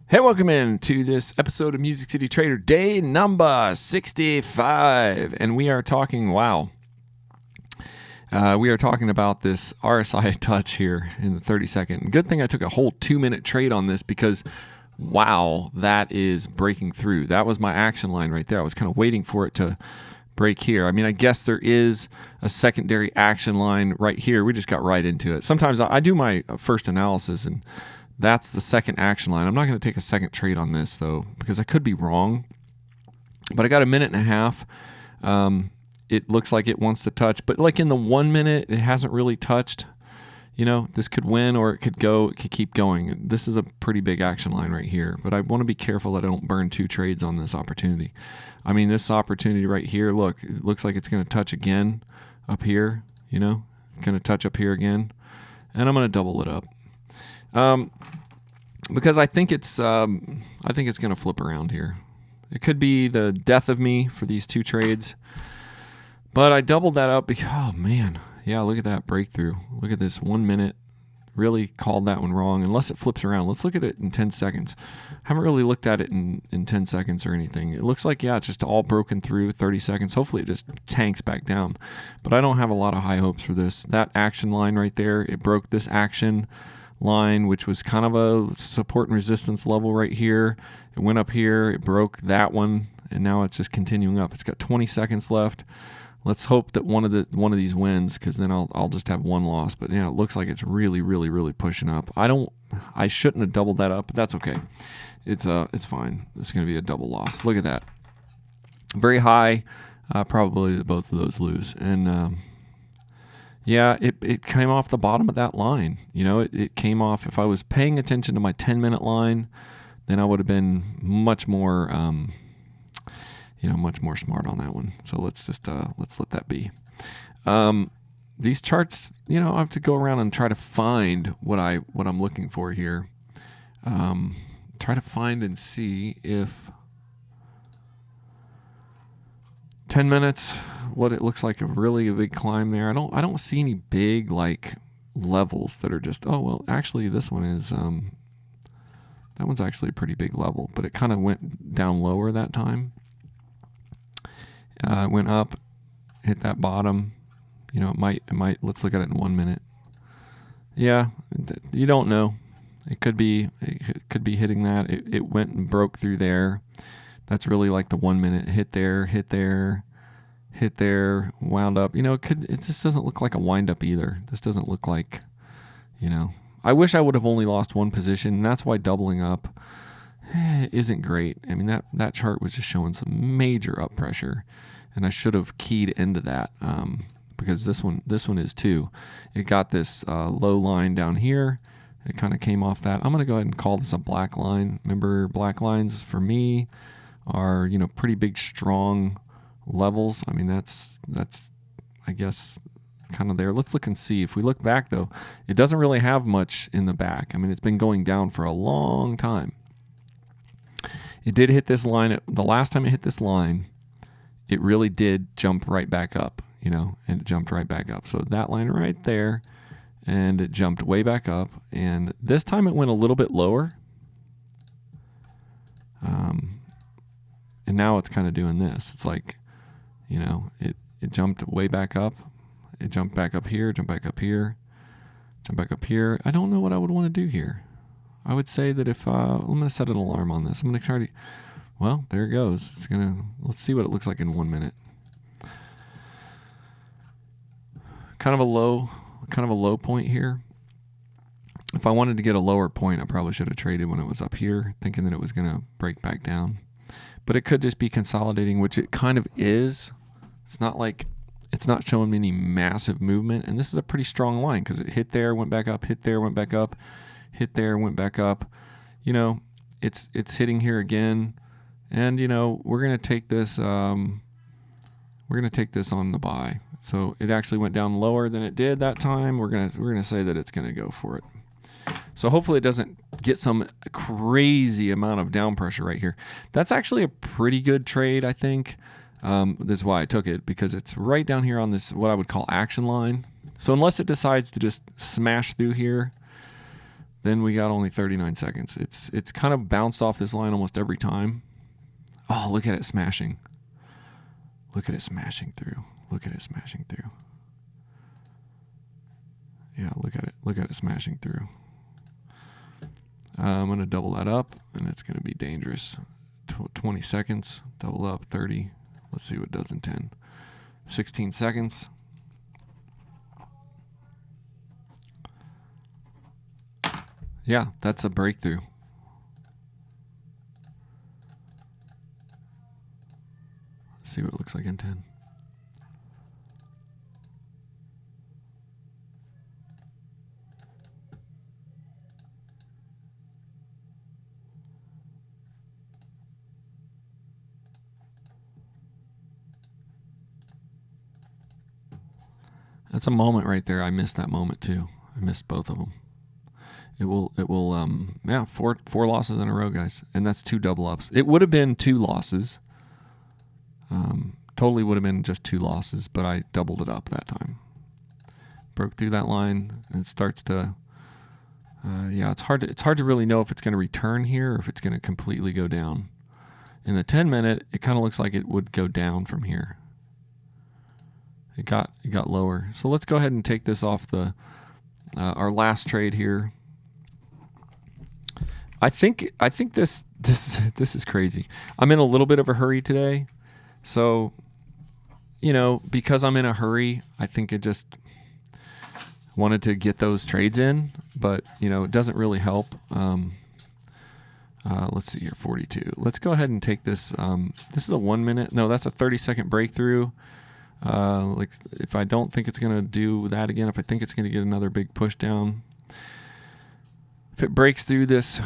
Hey, welcome in to this episode of Music City Trader, day number 65. And we are talking, we are talking about this RSI touch here in the 30-second. Good thing I took a whole 2-minute trade on this because, wow, that is breaking through. That was my action line right there. I was kind of waiting for it to break here. I mean, I guess there is a secondary action line right here. We just got right into it. Sometimes I do my first analysis and that's the second action line. I'm not going to take a second trade on this, though, because I could be wrong. But I got a minute and a half. It looks like it wants to touch. But like in the 1 minute, it hasn't really touched. You know, this could win or it could go. It could keep going. This is a pretty big action line right here. But I want to be careful that I don't burn two trades on this opportunity. I mean, this opportunity right here, look, it looks like it's going to touch again up here. You know, it's going to touch up here again. And I'm going to double it up. Because I think it's going to flip around here. It could be the death of me for these two trades, but I doubled that up because, oh man, yeah, look at that breakthrough. Look at this 1 minute. Really called that one wrong, unless it flips around. Let's look at it in 10 seconds. Haven't really looked at it in 10 seconds or anything. It looks like, yeah, it's just all broken through 30 seconds. Hopefully it just tanks back down, but I don't have a lot of high hopes for this. That action line right there, it broke this action line, which was kind of a support and resistance level right here. It went up here, it broke that one, and now it's just continuing up. It's got 20 seconds left. Let's hope that one of these wins, because then I'll just have one loss. But yeah, it looks like it's really pushing up. I shouldn't have doubled that up, but that's okay. It's fine. It's going to be a double loss. Look at that. Very high. Probably both of those lose. And yeah, it came off the bottom of that line. You know, it came off. If I was paying attention to my 10-minute line, then I would have been much more, much more smart on that one. So let's let that be. These charts, I have to go around and try to find what I'm looking for here. Try to find and see if 10 minutes, what it looks like a big climb there. I don't see any big like levels that are just, oh, well, actually this one is, that one's actually a pretty big level, but it kind of went down lower that time. Went up, hit that bottom. It might, let's look at it in 1 minute. Yeah, you don't know. It could be hitting that. It went and broke through there. That's really like the 1 minute hit there, wound up. It just doesn't look like a wind up either. This doesn't look like, I wish I would have only lost one position, and that's why doubling up isn't great. I mean, that chart was just showing some major up pressure, and I should have keyed into that because this one is too. It got this low line down here. It kind of came off that. I'm going to go ahead and call this a black line. Remember, black lines for me are, pretty big, strong levels. I mean, that's I guess kind of there. Let's look and see. If we look back, though, it doesn't really have much in the back. I mean, it's been going down for a long time. It did hit this line. The last time it hit this line, it really did jump right back up, and it jumped right back up. So that line right there, and it jumped way back up. And this time it went a little bit lower. And now it's kind of doing this. It's like, it jumped way back up. It jumped back up here, jump back up here, jump back up here. I don't know what I would want to do here. I would say that if, I'm going to set an alarm on this. I'm going to try to, well, there it goes. Let's see what it looks like in 1 minute. Kind of a low point here. If I wanted to get a lower point, I probably should have traded when it was up here, thinking that it was going to break back down. But it could just be consolidating, which it kind of is. It's not showing me any massive movement. And this is a pretty strong line because it hit there, went back up, hit there, went back up, hit there, went back up. It's hitting here again. And, we're going to take this, on the buy. So it actually went down lower than it did that time. We're going to say that it's going to go for it. So hopefully it doesn't get some crazy amount of down pressure right here. That's actually a pretty good trade, I think. That's why I took it, because it's right down here on this, what I would call action line. So unless it decides to just smash through here, then we got only 39 seconds. It's kind of bounced off this line almost every time. Oh, look at it smashing. Look at it smashing through. Look at it smashing through. Yeah, look at it. Look at it smashing through. I'm going to double that up, and it's going to be dangerous. 20 seconds, double up, 30. Let's see what it does in 10. 16 seconds. Yeah, that's a breakthrough. Let's see what it looks like in 10. That's a moment right there. I missed that moment too. I missed both of them. It will, yeah, four losses in a row, guys. And that's 2 double ups. It would have been 2 losses. Totally would have been just 2 losses, but I doubled it up that time. Broke through that line, and it starts to, yeah, it's hard to really know if it's going to return here or if it's going to completely go down. In the 10-minute, it kind of looks like it would go down from here. It got lower. So let's go ahead and take this off the our last trade here. I think this is crazy. I'm in a little bit of a hurry today. So, you know, because I'm in a hurry, I think it just wanted to get those trades in, but you know, it doesn't really help. Let's see here, 42. Let's go ahead and take this. This is a 1 minute. No, that's a 30-second breakthrough. Like if I don't think it's going to do that again, if I think it's going to get another big push down, if it breaks through this,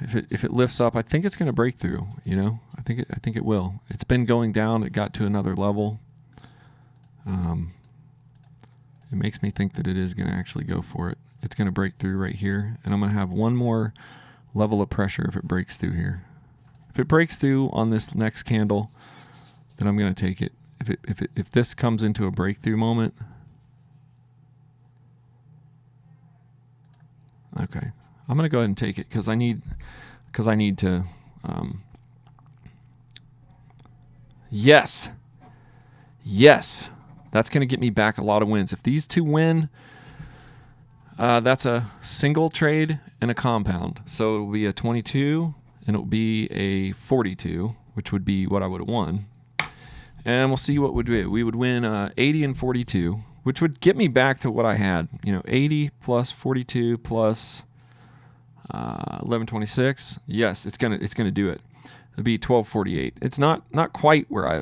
if it lifts up, I think it's going to break through, you know, I think it will. It's been going down. It got to another level. It makes me think that it is going to actually go for it. It's going to break through right here, and I'm going to have one more level of pressure if it breaks through here. If it breaks through on this next candle, then I'm going to take it. If this comes into a breakthrough moment, okay, I'm going to go ahead and take it because I need to. Yes, that's going to get me back a lot of wins. If these two win, that's a single trade and a compound. So it will be a 22 and it will be a 42, which would be what I would have won. And we'll see what would we would win 80 and 42, which would get me back to what I had. You know, 80 plus 42 plus 1126. Yes, it's gonna do it. It'd be 1248. It's not quite where I.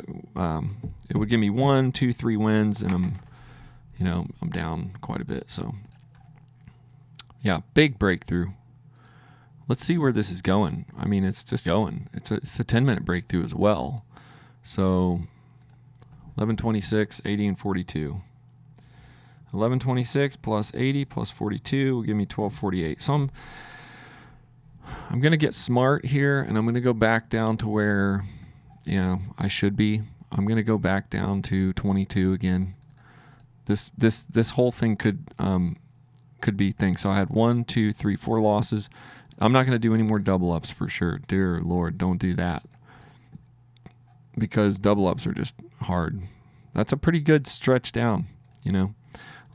It would give me 1, 2, 3 wins, and I'm down quite a bit. So yeah, big breakthrough. Let's see where this is going. I mean, it's just going. It's a 10-minute breakthrough as well. So 1126, 80, and 42. 1126 plus 80 plus 42 will give me 1248. So I'm going to get smart here, and I'm going to go back down to where, I should be. I'm going to go back down to 22 again. This whole thing could be things. So I had 1, 2, 3, 4 losses. I'm not going to do any more double ups for sure. Dear Lord, don't do that. Because double ups are just hard. That's a pretty good stretch down, Let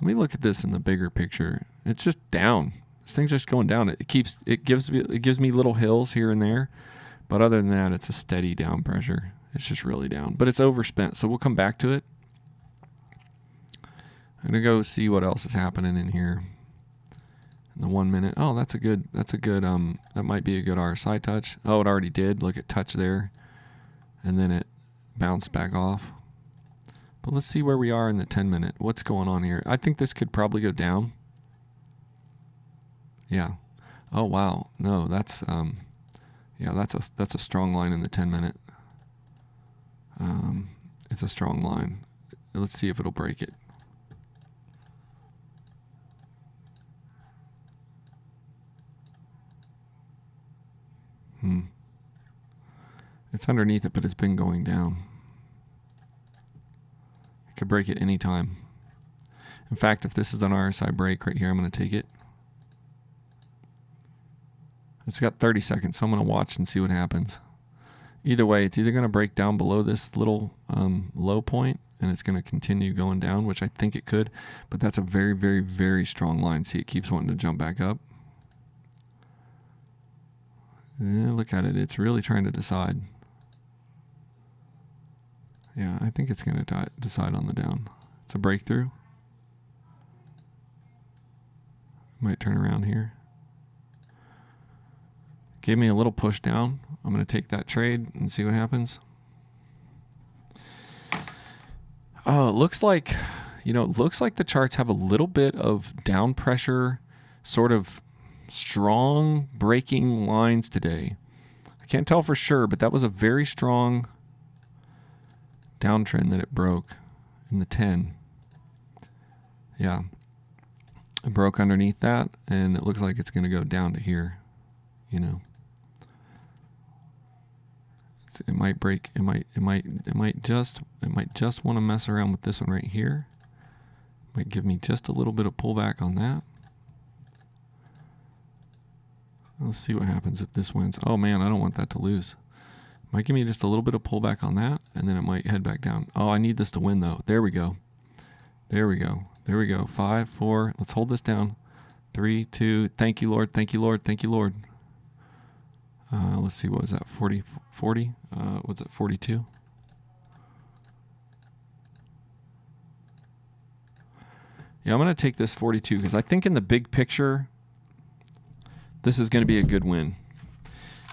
me look at this in the bigger picture. It's just down. This thing's just going down. It gives me little hills here and there, but other than that, it's a steady down pressure. It's just really down. But it's overspent, so we'll come back to it. I'm gonna go see what else is happening in here. In the 1 minute. Oh, that's a good that might be a good RSI touch. Oh, it already did. Look at touch there. And then it bounced back off. But let's see where we are in the 10 minute. What's going on here? I think this could probably go down. Yeah. Oh wow. No, that's that's a strong line in the 10 minute. It's a strong line. Let's see if it'll break it. It's underneath it, but it's been going down. It could break it any time. In fact, if this is an RSI break right here, I'm going to take it. It's got 30 seconds, so I'm going to watch and see what happens. Either way, it's either going to break down below this little low point, and it's going to continue going down, which I think it could, but that's a very, very, very strong line. See, it keeps wanting to jump back up. Yeah, look at it. It's really trying to decide. Yeah, I think it's going to decide on the down. It's a breakthrough. Might turn around here. Gave me a little push down. I'm going to take that trade and see what happens. Oh, it looks like, it looks like the charts have a little bit of down pressure, sort of strong breaking lines today. I can't tell for sure, but that was a very strong downtrend that it broke in the 10. Yeah. It broke underneath that, and it looks like it's going to go down to here, It might break. It might just want to mess around with this one right here. Might give me just a little bit of pullback on that. Let's see what happens if this wins. Oh man, I don't want that to lose. Might give me just a little bit of pullback on that, and then it might head back down. Oh, I need this to win though. There we go. There we go. There we go. 5, 4. Let's hold this down. 3, 2. Thank you, Lord. Thank you, Lord. Thank you, Lord. Let's see, what was that? 40? What's it? 42? Yeah, I'm going to take this 42 because I think in the big picture, this is going to be a good win.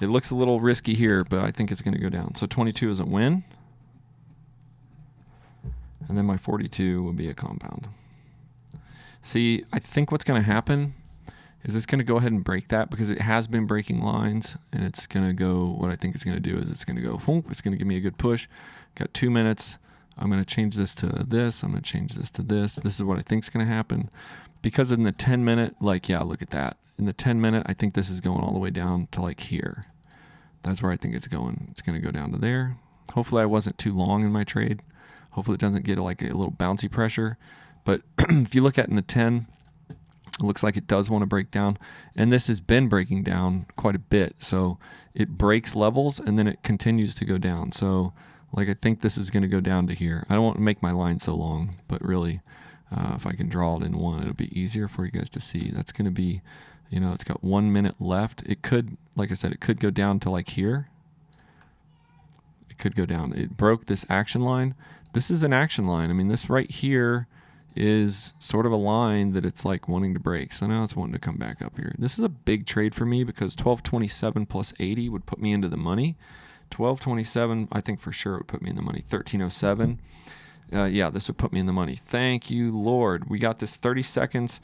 It looks a little risky here, but I think it's going to go down. So 22 is a win. And then my 42 will be a compound. See, I think what's going to happen is it's going to go ahead and break that because it has been breaking lines, and it's going to go, what I think it's going to do is it's going to go, it's going to give me a good push. Got 2 minutes. I'm going to change this to this. I'm going to change this to this. This is what I think is going to happen. Because in the 10 minute, yeah, look at that. In the 10 minute, I think this is going all the way down to here. That's where I think it's going. It's going to go down to there. Hopefully I wasn't too long in my trade. Hopefully it doesn't get a little bouncy pressure. But if you look at in the 10, it looks like it does want to break down. And this has been breaking down quite a bit. So it breaks levels and then it continues to go down. So I think this is going to go down to here. I don't want to make my line so long, but really if I can draw it in one, it'll be easier for you guys to see. That's going to be, it's got 1 minute left. It could, like I said, it could go down to here. It could go down. It broke this action line. This is an action line. I mean, this right here is sort of a line that it's wanting to break. So now it's wanting to come back up here. This is a big trade for me because 1227 plus 80 would put me into the money. 1227, I think for sure it would put me in the money. 1307. Yeah, this would put me in the money. Thank you, Lord. We got this 30 seconds.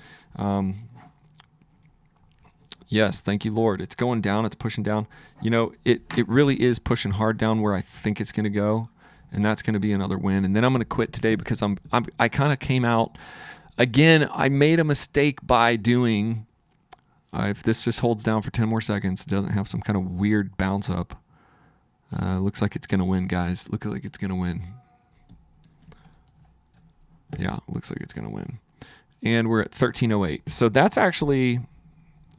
Yes, thank you, Lord. It's going down. It's pushing down. It really is pushing hard down where I think it's going to go. And that's going to be another win. And then I'm going to quit today because I kind of came out. Again, I made a mistake by doing, if this just holds down for 10 more seconds, it doesn't have some kind of weird bounce up. Looks like it's going to win, guys. Looks like it's going to win. Yeah, looks like it's going to win. And we're at 13:08. So that's actually,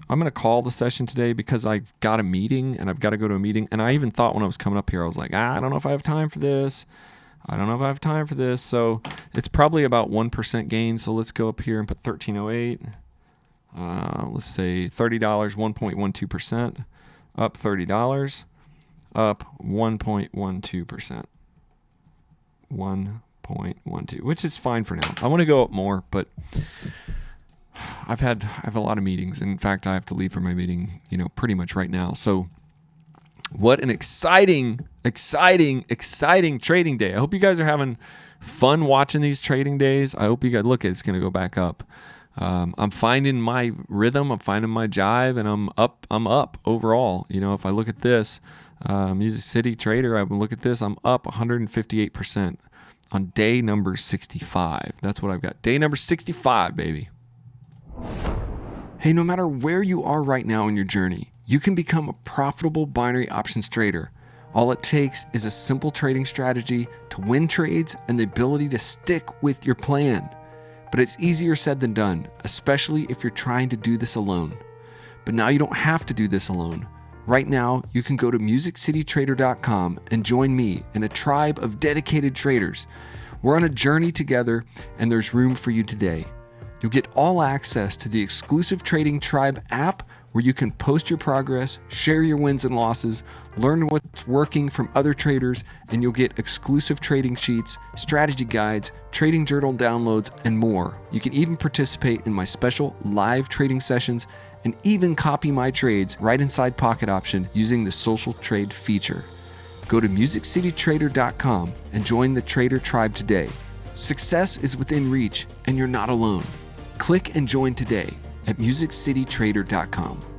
I'm going to call the session today because I've got a meeting and I've got to go to a meeting. And I even thought when I was coming up here, I was like, I don't know if I have time for this. I don't know if I have time for this. So it's probably about 1% gain. So let's go up here and put 1308. Let's say $30, 1.12%. Up $30. Up 1.12%. 1.12, which is fine for now. I want to go up more, but I have a lot of meetings. In fact, I have to leave for my meeting, pretty much right now. So what an exciting trading day. I hope you guys are having fun watching these trading days. I hope you guys look at it's going to go back up. I'm finding my rhythm. I'm finding my jive, and I'm up overall. If I look at this, Music City Trader, I would look at this. I'm up 158% on day number 65. That's what I've got. Day number 65, baby. Hey, no matter where you are right now in your journey, you can become a profitable binary options trader. All it takes is a simple trading strategy to win trades and the ability to stick with your plan. But it's easier said than done, especially if you're trying to do this alone. But now you don't have to do this alone. Right now, you can go to MusicCityTrader.com and join me in a tribe of dedicated traders. We're on a journey together, and there's room for you today. You'll get all access to the exclusive Trading Tribe app, where you can post your progress, share your wins and losses, learn what's working from other traders, and you'll get exclusive trading sheets, strategy guides, trading journal downloads, and more. You can even participate in my special live trading sessions and even copy my trades right inside Pocket Option using the Social Trade feature. Go to MusicCityTrader.com and join the Trader Tribe today. Success is within reach, and you're not alone. Click and join today at MusicCityTrader.com.